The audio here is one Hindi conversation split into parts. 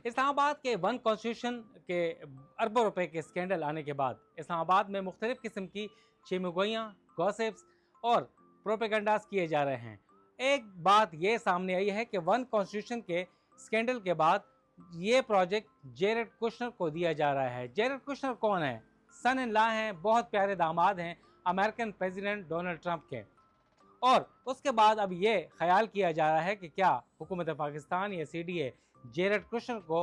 इस्लामाबाद के वन कॉन्स्टिट्यूशन के अरबों रुपए के स्कैंडल आने के बाद इस्लामाबाद में मुख्तलिफ किस्म की चेमगोइयाँ, गॉसिप्स और प्रोपेगंडास किए जा रहे हैं। एक बात ये सामने आई है कि वन कॉन्स्टिट्यूशन के स्कैंडल के बाद ये प्रोजेक्ट जेरेड कुशनर को दिया जा रहा है। जेरेड कुशनर कौन है? सन इन लॉ हैं, बहुत प्यारे दामाद हैं अमेरिकन प्रेसिडेंट डोनाल्ड ट्रंप के। और उसके बाद अब ये ख्याल किया जा रहा है कि क्या हुकूमत पाकिस्तान या सीडीए जेरेड कुशनर को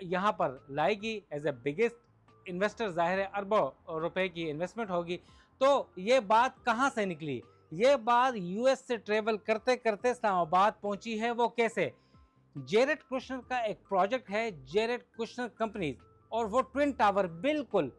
यहाँ पर लाएगी एज ए बिगेस्ट इन्वेस्टर। ज़ाहिर है अरबों रुपए की इन्वेस्टमेंट होगी। तो ये बात कहाँ से निकली? ये बात यूएस से ट्रेवल करते करते इस्लामाबाद पहुंची है। वो कैसे? जेरेड कुशनर का एक प्रोजेक्ट है, जेरेड कुशनर कंपनीज, और वो ट्विन टावर बिल्कुल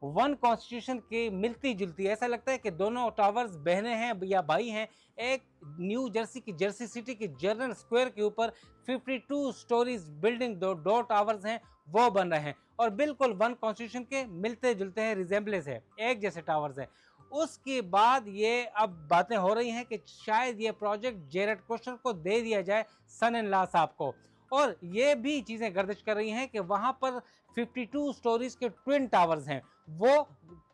वन कॉन्स्टिट्यूशन की मिलती जुलती। ऐसा लगता है कि दोनों टावर्स बहनें हैं या भाई हैं। एक न्यू जर्सी की जर्सी सिटी की जर्नल स्क्वायर के ऊपर 52 स्टोरीज बिल्डिंग, दो टावर्स हैं वो बन रहे हैं और बिल्कुल वन कॉन्स्टिट्यूशन के मिलते जुलते हैं, रिजेंबलेंस है, एक जैसे टावर्स हैं। उसके बाद ये अब बातें हो रही हैं कि शायद ये प्रोजेक्ट जेरेड कुशनर को दे दिया जाए, सन इन लॉ साहब को। और ये भी चीज़ें गर्दिश कर रही हैं कि वहाँ पर 52 स्टोरीज के ट्विन टावर्स हैं, वो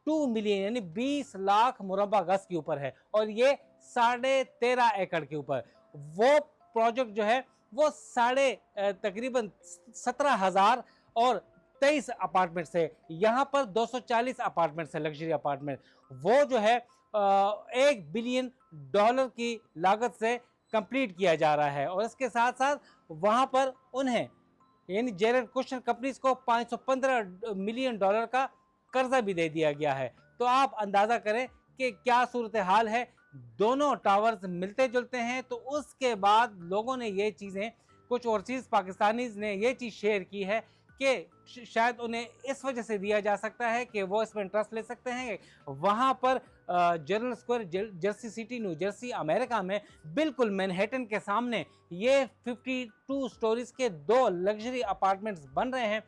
2 मिलियन यानी 20 लाख मुरब्बा गज के ऊपर है और ये 13.5 एकड़ के ऊपर। वो प्रोजेक्ट जो है वो तकरीबन 17,000 और 23 अपार्टमेंट से, यहाँ पर 240 अपार्टमेंट है, लग्जरी अपार्टमेंट। वो जो है $1 बिलियन की लागत से कंप्लीट किया जा रहा है। और इसके साथ साथ वहाँ पर उन्हें यानी जेरेड कुशनर कंपनीज को $515 मिलियन का कर्जा भी दे दिया गया है। तो आप अंदाज़ा करें कि क्या सूरत हाल है। दोनों टावर्स मिलते जुलते हैं। तो उसके बाद लोगों ने ये चीज़ें, कुछ ओवरसीज़ पाकिस्तानीज़ ने ये चीज़ शेयर की है कि शायद उन्हें इस वजह से दिया जा सकता है कि वो इसमें इंटरेस्ट ले सकते हैं। वहाँ पर journal square Jersey city new Jersey America में बिल्कुल मैनहट्टन के सामने ये 52 स्टोरीज के 2 लग्जरी अपार्टमेंट्स बन रहे हैं।